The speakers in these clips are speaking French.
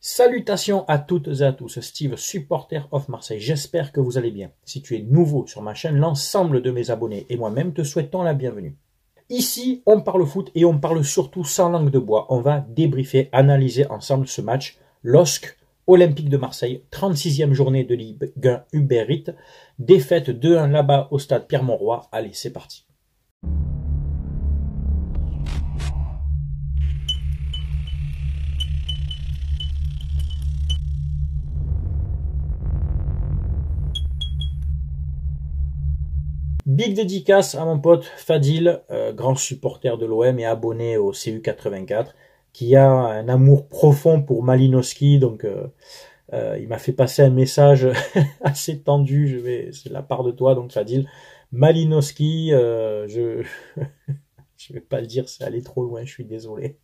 Salutations à toutes et à tous, Steve, supporter of Marseille. J'espère que vous allez bien. Si tu es nouveau sur ma chaîne, l'ensemble de mes abonnés et moi-même te souhaitons la bienvenue. Ici, on parle foot et on parle surtout sans langue de bois. On va débriefer, analyser ensemble ce match. LOSC, Olympique de Marseille, 36e journée de Ligue 1 Uber Eats. Défaite 2-1 là-bas au stade Pierre-Mauroy. Allez, c'est parti. Big dédicace à mon pote Fadil, grand supporter de l'OM et abonné au CU84, qui a un amour profond pour Malinowski. Donc, il m'a fait passer un message assez tendu. C'est de la part de toi, donc Fadil. Malinowski, je vais pas le dire, c'est aller trop loin. Je suis désolé.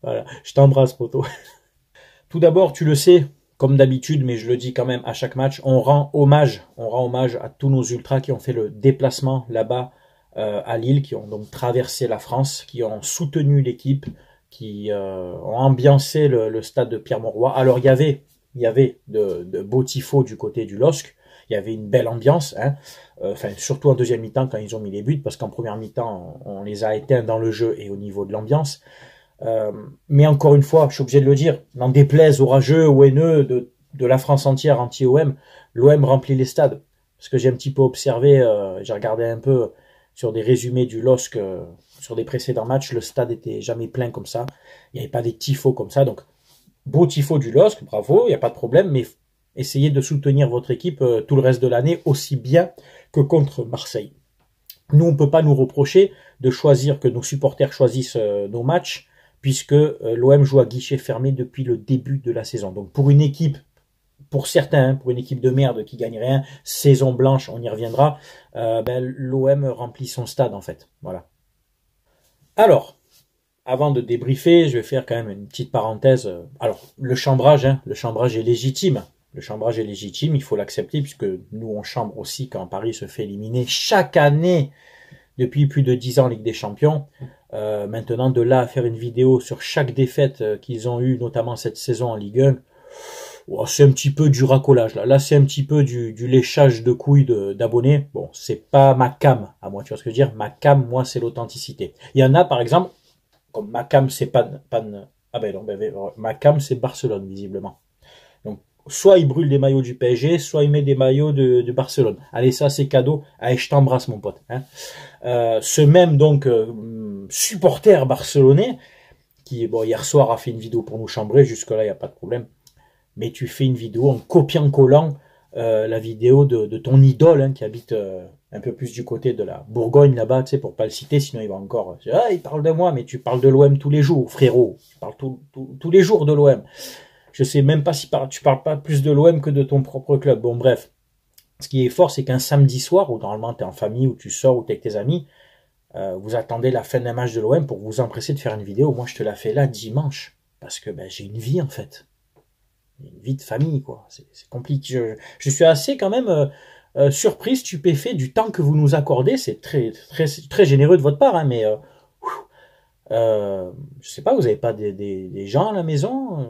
Voilà, je t'embrasse, poto. Tout d'abord, tu le sais, comme d'habitude, mais je le dis quand même à chaque match, on rend hommage à tous nos ultras qui ont fait le déplacement là-bas à Lille, qui ont donc traversé la France, qui ont soutenu l'équipe, qui ont ambiancé le stade de Pierre-Mauroy. Alors il y avait de beaux tifos du côté du LOSC, il y avait une belle ambiance, hein. Enfin, surtout en deuxième mi-temps quand ils ont mis les buts, parce qu'en première mi-temps, on les a éteints dans le jeu et au niveau de l'ambiance. Mais encore une fois, je suis obligé de le dire, n'en déplaise aux rageux, aux haineux de la France entière anti-OM, l'OM remplit les stades. Parce que j'ai un petit peu observé, j'ai regardé un peu sur des résumés du LOSC, sur des précédents matchs, le stade était jamais plein comme ça. Il n'y avait pas des tifos comme ça. Donc, beau tifo du LOSC, bravo, il n'y a pas de problème, mais essayez de soutenir votre équipe tout le reste de l'année, aussi bien que contre Marseille. Nous, on ne peut pas nous reprocher de choisir, que nos supporters choisissent nos matchs, puisque l'OM joue à guichet fermé depuis le début de la saison. Donc pour une équipe, pour certains, pour une équipe de merde qui gagne rien, saison blanche, on y reviendra, l'OM remplit son stade en fait. Voilà. Alors, avant de débriefer, je vais faire quand même une petite parenthèse. Alors, le chambrage est légitime. Le chambrage est légitime, il faut l'accepter, puisque nous on chambre aussi quand Paris se fait éliminer chaque année depuis plus de 10 ans en Ligue des Champions. Maintenant, de là à faire une vidéo sur chaque défaite qu'ils ont eue, notamment cette saison en Ligue 1, oh, c'est un petit peu du racolage. Là c'est un petit peu du léchage de couilles d'abonnés. Bon, c'est pas ma cam à moi, tu vois ce que je veux dire. Ma cam, moi, c'est l'authenticité. Il y en a, par exemple, comme ma cam, c'est ma cam, c'est Barcelone, visiblement. Donc, soit il brûle des maillots du PSG, soit il met des maillots de Barcelone. Allez, ça, c'est cadeau. Allez, je t'embrasse, mon pote. Hein. Ce même, donc, supporter barcelonais, qui, bon, hier soir a fait une vidéo pour nous chambrer, jusque-là, il n'y a pas de problème. Mais tu fais une vidéo en copiant-collant la vidéo de ton idole, hein, qui habite un peu plus du côté de la Bourgogne, là-bas, tu sais, pour pas le citer, sinon il va encore... Ah, il parle de moi, mais tu parles de l'OM tous les jours, frérot. Tu parles tous les jours de l'OM. Je sais même pas si tu parles pas plus de l'OM que de ton propre club. Bon, bref. Ce qui est fort, c'est qu'un samedi soir, où normalement tu es en famille, où tu sors, où tu es avec tes amis, vous attendez la fin d'un match de l'OM pour vous empresser de faire une vidéo. Moi, je te la fais là dimanche. Parce que j'ai une vie, en fait. Une vie de famille, quoi. C'est compliqué. Je suis assez, quand même, surpris, stupéfait du temps que vous nous accordez. C'est très, très, très généreux de votre part, hein, mais... je sais pas, vous avez pas des gens à la maison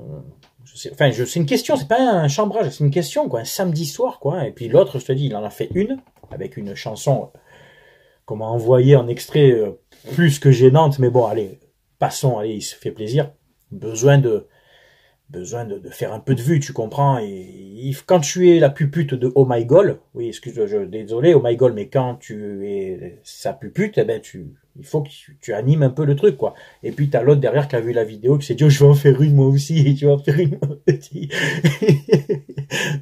c'est une question, c'est pas un chambrage, c'est une question, quoi. Un samedi soir, quoi. Et puis l'autre, je te dis, il en a fait une, avec une chanson qu'on m'a envoyée en extrait plus que gênante, mais bon, allez, passons, allez, il se fait plaisir. Besoin de faire un peu de vue, tu comprends. Et quand tu es la pupute de Oh My God, oui, désolé Oh My God, mais quand tu es sa pupute, il faut que tu animes un peu le truc, quoi. Et puis t'as l'autre derrière qui a vu la vidéo, qui s'est dit oh, je vais en faire une moi aussi, tu vas en faire une moi aussi.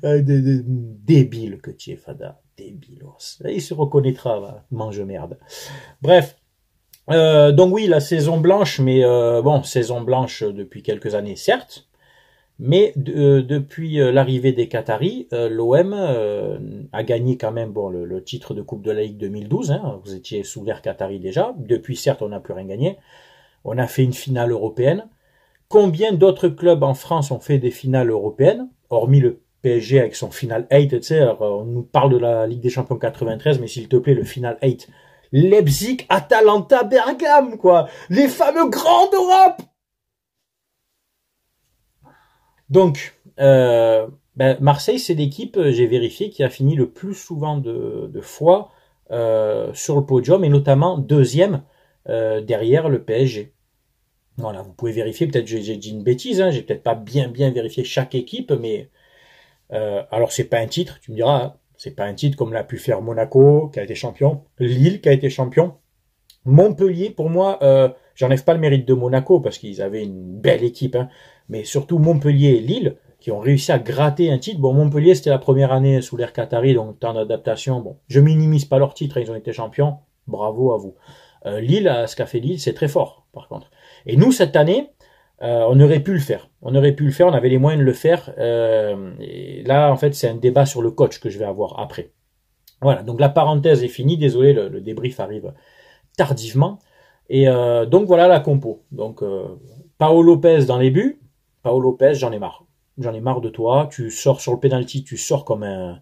Débile que tu es, Fada, débilos. Il se reconnaîtra, va, mange merde. Bref. Donc oui, la saison blanche, mais bon, saison blanche depuis quelques années, certes. Mais depuis l'arrivée des Qataris, l'OM a gagné quand même bon, le titre de Coupe de la Ligue 2012. Hein, vous étiez sous l'ère Qatari déjà. Depuis, certes, on n'a plus rien gagné. On a fait une finale européenne. Combien d'autres clubs en France ont fait des finales européennes, hormis le PSG avec son Final 8, tu sais, on nous parle de la Ligue des Champions 93, mais s'il te plaît, le Final 8. Leipzig, Atalanta, Bergame, quoi. Les fameux grands d'Europe. Donc, Marseille, c'est l'équipe, j'ai vérifié, qui a fini le plus souvent de fois sur le podium, et notamment deuxième derrière le PSG. Voilà, vous pouvez vérifier, peut-être j'ai dit une bêtise, hein, j'ai peut-être pas bien vérifié chaque équipe, mais alors c'est pas un titre, tu me diras, hein, c'est pas un titre comme l'a pu faire Monaco, qui a été champion, Lille, qui a été champion, Montpellier, pour moi, j'enlève pas le mérite de Monaco, parce qu'ils avaient une belle équipe, hein, mais surtout Montpellier et Lille, qui ont réussi à gratter un titre. Bon, Montpellier, c'était la première année sous l'ère Qatari, donc temps d'adaptation. Bon, je minimise pas leur titre, ils ont été champions, bravo à vous. Lille, ce qu'a fait Lille, c'est très fort, par contre. Et nous, cette année, on aurait pu le faire. On aurait pu le faire, on avait les moyens de le faire. Et là, en fait, c'est un débat sur le coach que je vais avoir après. Voilà, donc la parenthèse est finie. Désolé, le débrief arrive tardivement. Et donc voilà la compo. Donc Paolo Lopez dans les buts. Paolo Lopez, j'en ai marre. J'en ai marre de toi. Tu sors sur le penalty, tu sors comme un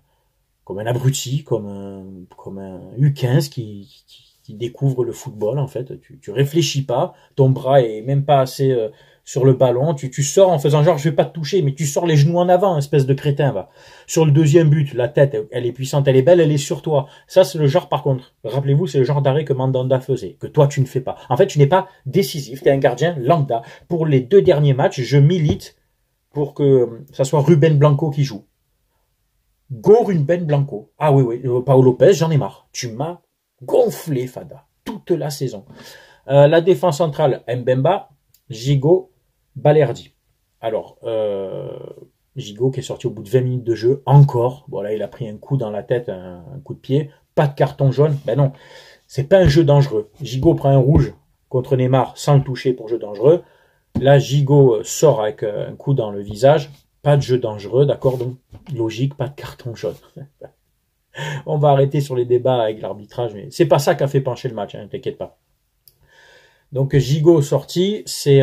abruti, comme un U15 qui découvre le football en fait. Tu réfléchis pas. Ton bras est même pas assez sur le ballon. Tu sors en faisant genre je vais pas te toucher, mais tu sors les genoux en avant, espèce de crétin va. Sur le deuxième but, la tête, elle est puissante, elle est belle, elle est sur toi. Ça c'est le genre, par contre, rappelez-vous, c'est le genre d'arrêt que Mandanda faisait, que toi tu ne fais pas. En fait, tu n'es pas décisif, tu es un gardien lambda. Pour les 2 derniers matchs, je milite pour que ça soit Ruben Blanco qui joue. Go Ruben Blanco. Ah oui, Paolo Lopez, j'en ai marre. Tu m'as gonflé, Fada, toute la saison. La défense centrale, Mbemba, Gigot, Balerdi. Alors, Gigot qui est sorti au bout de 20 minutes de jeu, encore. Voilà, il a pris un coup dans la tête, un coup de pied. Pas de carton jaune. Ben non, c'est pas un jeu dangereux. Gigot prend un rouge contre Neymar sans le toucher pour jeu dangereux. Là, Gigot sort avec un coup dans le visage. Pas de jeu dangereux, d'accord? Donc, logique, pas de carton jaune. On va arrêter sur les débats avec l'arbitrage, mais c'est pas ça qui a fait pencher le match, hein, t'inquiète pas. Donc Gigot sorti, c'est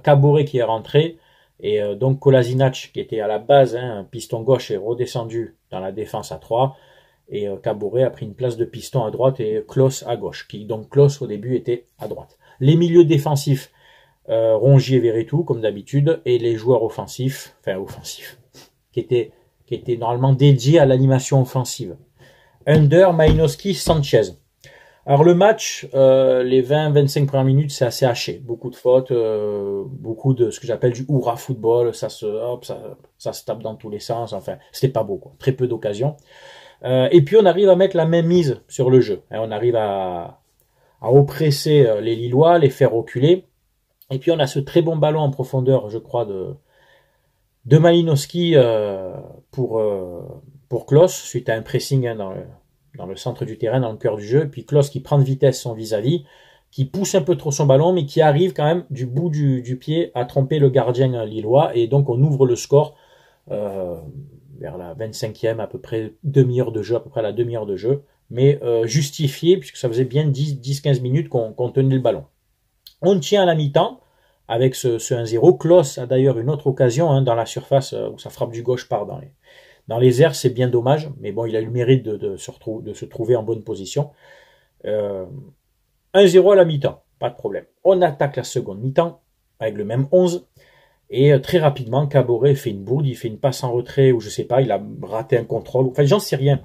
Caboret qui est rentré, et donc Kolasinac qui était à la base, hein, un piston gauche, est redescendu dans la défense à 3, et Caboret a pris une place de piston à droite et Klos à gauche, qui donc Klos au début était à droite. Les milieux défensifs, Rongier, Verretou comme d'habitude, et les joueurs offensifs, qui étaient normalement dédiés à l'animation offensive. Under, Malinowski, Sanchez. Alors le match, les 20-25 premières minutes, c'est assez haché. Beaucoup de fautes, beaucoup de ce que j'appelle du hurrah football. Ça se tape dans tous les sens. Enfin, c'était pas beau, quoi. Très peu d'occasions. Et puis on arrive à mettre la même mise sur le jeu. On arrive à oppresser les Lillois, les faire reculer. Et puis on a ce très bon ballon en profondeur, je crois, de Malinowski pour Klos, suite à un pressing, hein, dans le centre du terrain, dans le cœur du jeu. Puis Klos qui prend de vitesse son vis-à-vis, qui pousse un peu trop son ballon, mais qui arrive quand même du bout du pied à tromper le gardien lillois. Et donc on ouvre le score vers la 25e, à peu près demi-heure de jeu, à peu près à la demi-heure de jeu. Mais justifié, puisque ça faisait bien 10-15 minutes qu'on tenait le ballon. On tient à la mi-temps avec ce 1-0. Klos a d'ailleurs une autre occasion, hein, dans la surface où sa frappe du gauche part dans les airs. C'est bien dommage, mais bon, il a eu le mérite de se trouver en bonne position. 1-0 à la mi-temps, pas de problème. On attaque la seconde mi-temps avec le même 11. Et très rapidement, Caboret fait une bourde, il fait une passe en retrait, ou je sais pas, il a raté un contrôle. Enfin, j'en sais rien.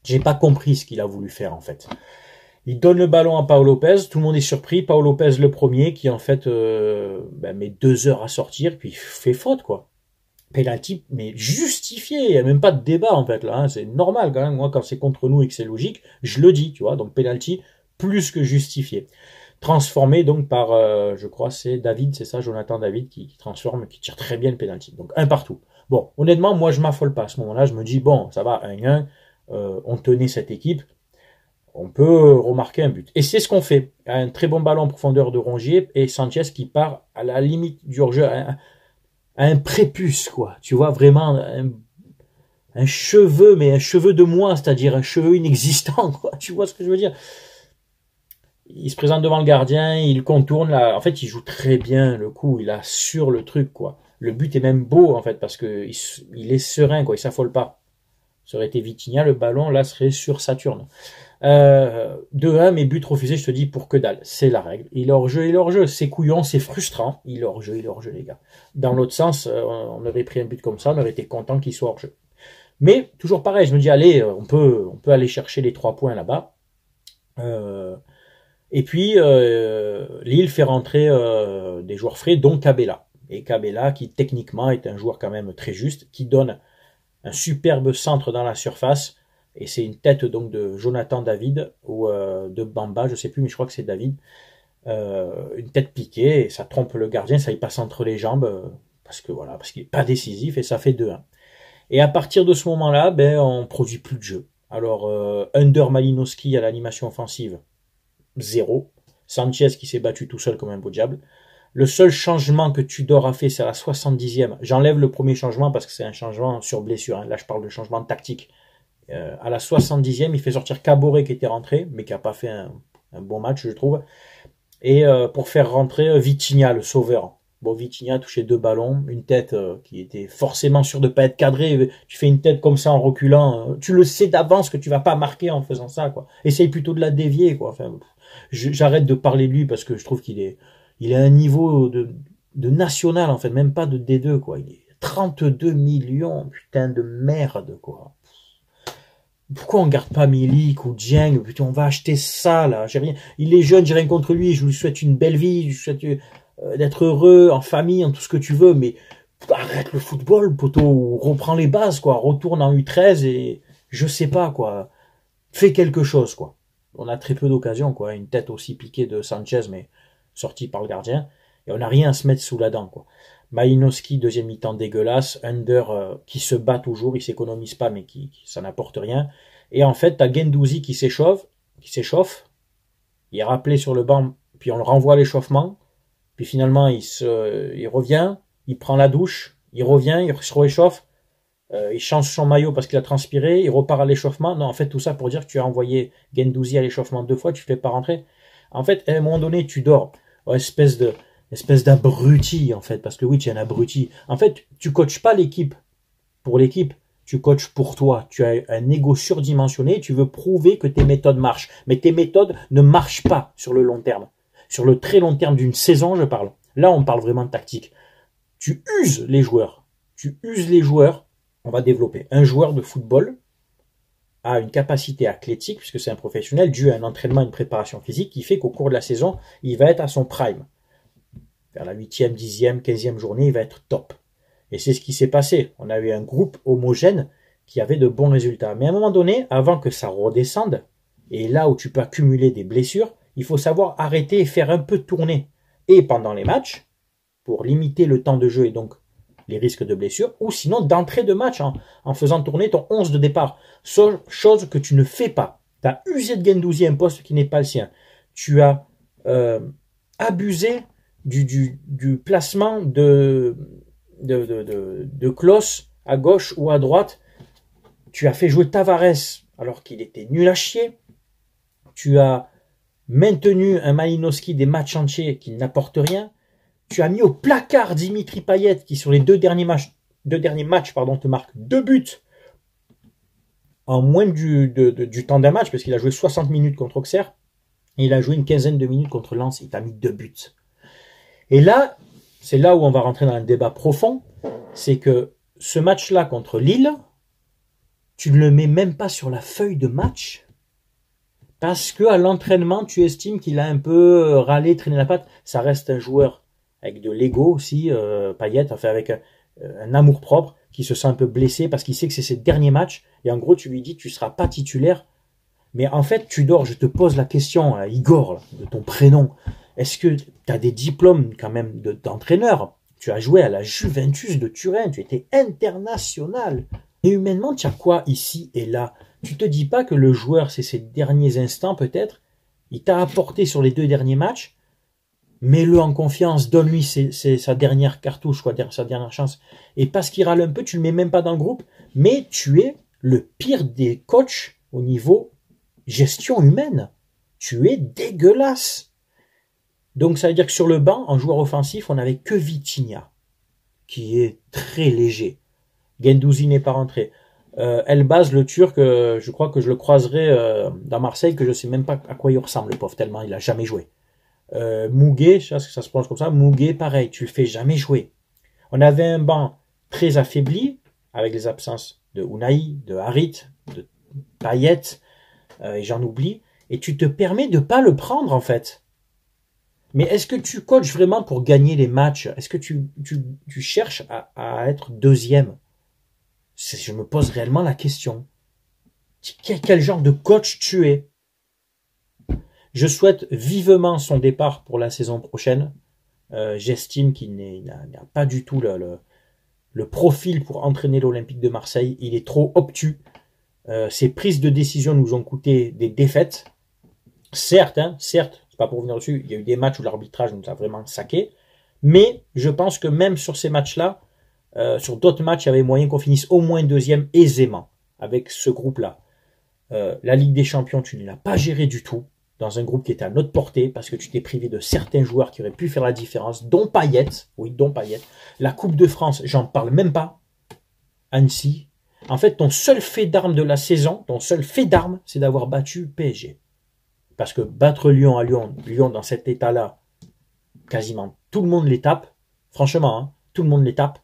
J'ai pas compris ce qu'il a voulu faire, en fait. Il donne le ballon à Paolo Lopez, tout le monde est surpris. Paolo Lopez le premier qui en fait met 2 heures à sortir, puis fait faute, quoi. Penalty, mais justifié, il n'y a même pas de débat en fait là, hein. C'est normal quand même. Moi, quand c'est contre nous et que c'est logique, je le dis, tu vois. Donc penalty plus que justifié. Transformé donc par, je crois c'est David, c'est ça, Jonathan David qui transforme, qui tire très bien le penalty. Donc un partout. Bon, honnêtement, moi je m'affole pas à ce moment-là. Je me dis bon, ça va, 1-1, on tenait cette équipe. On peut remarquer un but. Et c'est ce qu'on fait. Un très bon ballon en profondeur de Rongier et Sanchez qui part à la limite du hors-jeu, un prépuce, quoi. Tu vois, vraiment un cheveu, mais un cheveu de moi, c'est-à-dire un cheveu inexistant, quoi. Tu vois ce que je veux dire? Il se présente devant le gardien, il contourne là. En fait, il joue très bien le coup, il assure le truc, quoi. Le but est même beau, en fait, parce que il est serein, quoi. Il s'affole pas. Ça aurait été Vitinha, le ballon, là, serait sur Saturne. 2-1, mais but refusé, je te dis, pour que dalle. C'est la règle. Il est hors-jeu, il est hors-jeu. C'est couillon, c'est frustrant. Il est hors-jeu, il est hors-jeu, les gars. Dans l'autre sens, on aurait pris un but comme ça, on aurait été content qu'il soit hors-jeu. Mais, toujours pareil, je me dis, allez, on peut aller chercher les 3 points là-bas. Et puis, Lille fait rentrer des joueurs frais, dont Cabella. Et Cabella, qui techniquement est un joueur quand même très juste, qui donne un superbe centre dans la surface. Et c'est une tête donc de Jonathan David ou de Bamba, je sais plus, mais je crois que c'est David. Une tête piquée, et ça trompe le gardien, ça y passe entre les jambes, parce qu'il n'est pas décisif, et ça fait 2-1. Et à partir de ce moment-là, on produit plus de jeu. Alors, Under Malinowski à l'animation offensive, 0. Sanchez qui s'est battu tout seul comme un beau diable. Le seul changement que Tudor a fait, c'est à la 70e. J'enlève le premier changement parce que c'est un changement sur blessure. Hein. Là, je parle de changement tactique. À la 70e, il fait sortir Caboret qui était rentré, mais qui n'a pas fait un bon match, je trouve. Et pour faire rentrer Vitinha, le sauveur. Bon, Vitinha a touché 2 ballons, une tête qui était forcément sûre de pas être cadrée. Tu fais une tête comme ça en reculant, tu le sais d'avance que tu vas pas marquer en faisant ça, quoi. Essaye plutôt de la dévier, quoi. Enfin, j'arrête de parler de lui parce que je trouve qu'il est à un niveau de national, en fait, même pas de D2, quoi. Il est 32 millions, putain de merde, quoi. Pourquoi on garde pas Milik ou Dieng? Putain, on va acheter ça, là. J'ai rien. Il est jeune, j'ai rien contre lui. Je lui souhaite une belle vie. Je lui souhaite d'être heureux, en famille, en tout ce que tu veux. Mais arrête le football, poteau. Reprends les bases, quoi. Retourne en U13 et je sais pas, quoi. Fais quelque chose, quoi. On a très peu d'occasions, quoi. Une tête aussi piquée de Sanchez, mais sortie par le gardien. Et on n'a rien à se mettre sous la dent, quoi. Malinowski, deuxième mi-temps dégueulasse. Under qui se bat toujours, il s'économise pas, mais ça n'apporte rien. Et en fait, t'as Guendouzi qui s'échauffe. Il est rappelé sur le banc, puis on le renvoie à l'échauffement. Puis finalement, il revient, il prend la douche, il revient, il se réchauffe. Il change son maillot parce qu'il a transpiré, il repart à l'échauffement. Non, en fait, tout ça pour dire que tu as envoyé Guendouzi à l'échauffement 2 fois, tu ne fais pas rentrer. En fait, à un moment donné, tu dors. Oh, espèce d'abruti, en fait, parce que oui, tu es un abruti. En fait, tu coaches pas l'équipe pour l'équipe, tu coaches pour toi. Tu as un ego surdimensionné, tu veux prouver que tes méthodes marchent. Mais tes méthodes ne marchent pas sur le long terme. Sur le très long terme d'une saison, je parle. Là, on parle vraiment de tactique. Tu uses les joueurs. On va développer. Un joueur de football a une capacité athlétique, puisque c'est un professionnel, dû à un entraînement, une préparation physique, qui fait qu'au cours de la saison, il va être à son prime. Vers la 8e, 10e, 15e journée, il va être top. Et c'est ce qui s'est passé. On a eu un groupe homogène qui avait de bons résultats. Mais à un moment donné, avant que ça redescende, et là où tu peux accumuler des blessures, il faut savoir arrêter et faire un peu tourner. Et pendant les matchs, pour limiter le temps de jeu et donc les risques de blessure, ou sinon d'entrée de match en faisant tourner ton 11 de départ. Chose que tu ne fais pas. Tu as usé de Guendouzi, un poste qui n'est pas le sien. Tu as abusé du placement de Klose à gauche ou à droite. Tu as fait jouer Tavares alors qu'il était nul à chier. Tu as maintenu un Malinowski des matchs entiers qui n'apporte rien. Tu as mis au placard Dimitri Payet qui sur les deux derniers matchs te marque 2 buts en moins du temps d'un match parce qu'il a joué 60 minutes contre Auxerre et il a joué une quinzaine de minutes contre Lens. Il t'a mis 2 buts. Et là, c'est là où on va rentrer dans un débat profond. C'est que ce match-là contre Lille, tu ne le mets même pas sur la feuille de match parce que à l'entraînement, tu estimes qu'il a un peu râlé, traîné la patte. Ça reste un joueur avec de l'ego aussi, Payet, enfin avec un amour-propre, qui se sent un peu blessé parce qu'il sait que c'est ses derniers matchs. Et en gros, tu lui dis, tu seras pas titulaire. Mais en fait, Tudor, je te pose la question, à Igor, là, de ton prénom. Est-ce que tu as des diplômes quand même d'entraîneur? Tu as joué à la Juventus de Turin, tu étais international. Et humainement, tu as quoi ici et là? Tu te dis pas que le joueur, c'est ses derniers instants peut-être, il t'a apporté sur les 2 derniers matchs, mets-le en confiance, donne-lui sa dernière cartouche, quoi, sa dernière chance. Et parce qu'il râle un peu, tu le mets même pas dans le groupe, mais tu es le pire des coachs au niveau gestion humaine. Tu es dégueulasse. Donc ça veut dire que sur le banc, en joueur offensif, on n'avait que Vitinha, qui est très léger. Guendouzi n'est pas rentré. Elbaz, le Turc, je crois que je le croiserai dans Marseille, que je sais même pas à quoi il ressemble, le pauvre, tellement il a jamais joué. Mouguet, je sais que ça se prononce comme ça, Mouguet, pareil, tu le fais jamais jouer. On avait un banc très affaibli, avec les absences de Unai, de Harit, de Payet, et j'en oublie, et tu te permets de pas le prendre, en fait. Mais est-ce que tu coaches vraiment pour gagner les matchs? Est-ce que tu cherches à être deuxième? Je me pose réellement la question. Quel genre de coach tu es? Je souhaite vivement son départ pour la saison prochaine. J'estime qu'il n'a pas du tout le profil pour entraîner l'Olympique de Marseille. Il est trop obtus. Ses prises de décision nous ont coûté des défaites. Certes, c'est pas pour revenir dessus, il y a eu des matchs où l'arbitrage nous a vraiment saqué. Mais je pense que même sur ces matchs-là, sur d'autres matchs, il y avait moyen qu'on finisse au moins deuxième aisément avec ce groupe-là. La Ligue des Champions, tu ne l'as pas géré du tout dans un groupe qui était à notre portée parce que tu t'es privé de certains joueurs qui auraient pu faire la différence, dont Payet. Oui, dont Payet. La Coupe de France, j'en parle même pas. Annecy. En fait, ton seul fait d'arme de la saison, ton seul fait d'arme, c'est d'avoir battu PSG. Parce que battre Lyon à Lyon dans cet état-là, quasiment tout le monde les tape. Franchement, hein, tout le monde les tape.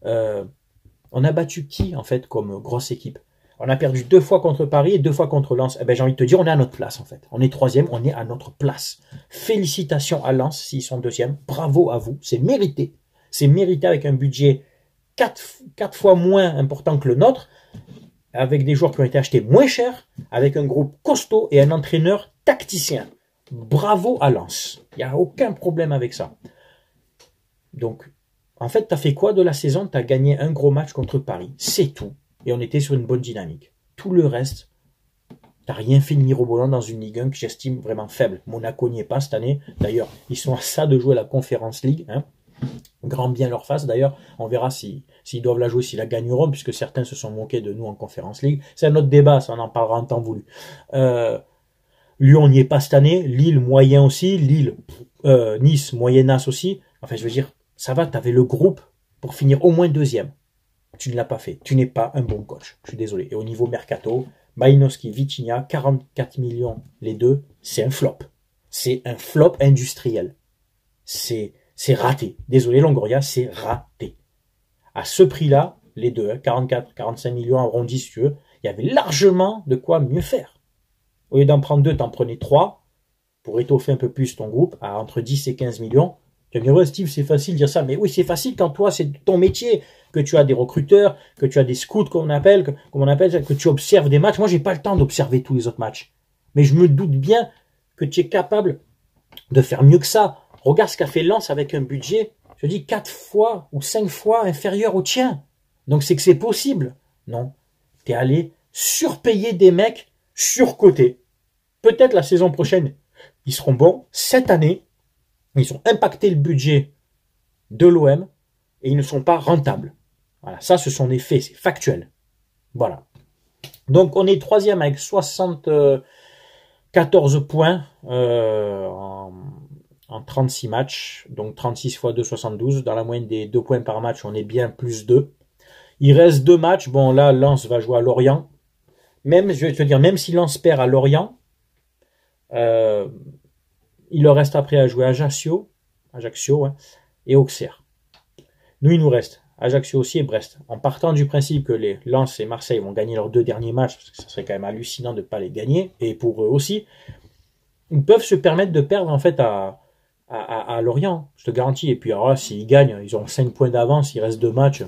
On a battu qui, en fait, comme grosse équipe? On a perdu 2 fois contre Paris et 2 fois contre Lens. Eh ben, j'ai envie de te dire, on est à notre place, en fait. On est 3e, on est à notre place. Félicitations à Lens, s'ils sont 2e. Bravo à vous. C'est mérité. C'est mérité avec un budget 4 fois moins important que le nôtre, avec des joueurs qui ont été achetés moins cher, avec un groupe costaud et un entraîneur tacticien. Bravo à Lens. Il n'y a aucun problème avec ça. Donc, en fait, tu as fait quoi de la saison? Tu as gagné un gros match contre Paris. C'est tout. Et on était sur une bonne dynamique. Tout le reste, t'as rien fait de mirobolant dans une Ligue 1 que j'estime vraiment faible. Monaco n'y est pas cette année. D'ailleurs, ils sont à ça de jouer la Conference League. Hein. Grand bien leur face. D'ailleurs, on verra s'ils doivent la jouer, s'ils la gagneront, puisque certains se sont moqués de nous en Conference League. C'est un autre débat, ça on en parlera en temps voulu. Lyon n'y est pas cette année. Lille, moyen aussi. Nice, moyennasse aussi. Enfin, je veux dire, ça va, t'avais le groupe pour finir au moins 2e. Tu ne l'as pas fait. Tu n'es pas un bon coach. Je suis désolé. Et au niveau mercato, Malinowski, Vitinha, 44 millions les deux, c'est un flop. C'est un flop industriel. C'est raté. Désolé Longoria, c'est raté. À ce prix-là, les deux, 44, 45 millions arrondis si tu veux, il y avait largement de quoi mieux faire. Au lieu d'en prendre 2, t'en prenais 3 pour étoffer un peu plus ton groupe à entre 10 et 15 millions. Tu vas me dire, ouais, Steve, c'est facile de dire ça. Mais oui, c'est facile quand toi, c'est ton métier, que tu as des recruteurs, que tu as des scouts, comme on appelle, que tu observes des matchs. Moi, j'ai pas le temps d'observer tous les autres matchs. Mais je me doute bien que tu es capable de faire mieux que ça. Regarde ce qu'a fait Lens avec un budget, je dis 4 fois ou 5 fois inférieur au tien. Donc, c'est que c'est possible. Non. T'es allé surpayer des mecs surcotés. Peut-être la saison prochaine, ils seront bons. Cette année, ils ont impacté le budget de l'OM et ils ne sont pas rentables. Voilà, ça ce sont des faits, c'est factuel. Voilà. Donc on est 3e avec 74 points en 36 matchs, donc 36 x 2, 72. Dans la moyenne des 2 points par match, on est bien plus 2. Il reste 2 matchs. Bon là, Lens va jouer à Lorient. Même, je vais te dire, même si Lens perd à Lorient, il leur reste après à jouer Ajaccio ouais, et Auxerre. Nous, il nous reste Ajaccio aussi et Brest. En partant du principe que les Lens et Marseille vont gagner leurs 2 derniers matchs, parce que ça serait quand même hallucinant de ne pas les gagner, et pour eux aussi, ils peuvent se permettre de perdre en fait à Lorient, je te garantis. Et puis alors là, s'ils gagnent, ils ont 5 points d'avance, il reste 2 matchs.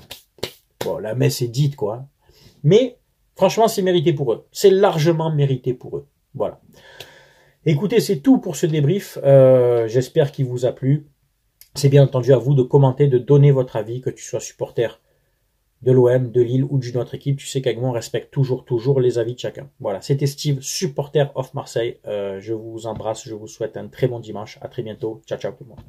Bon, la messe est dite, quoi. Mais franchement, c'est mérité pour eux. C'est largement mérité pour eux. Voilà. Écoutez, c'est tout pour ce débrief. J'espère qu'il vous a plu. C'est bien entendu à vous de commenter, de donner votre avis, que tu sois supporter de l'OM, de Lille ou d'une autre équipe. Tu sais qu'avec moi, on respecte toujours les avis de chacun. Voilà, c'était Steve, supporter of Marseille. Je vous embrasse, je vous souhaite un très bon dimanche. À très bientôt. Ciao, ciao tout le monde.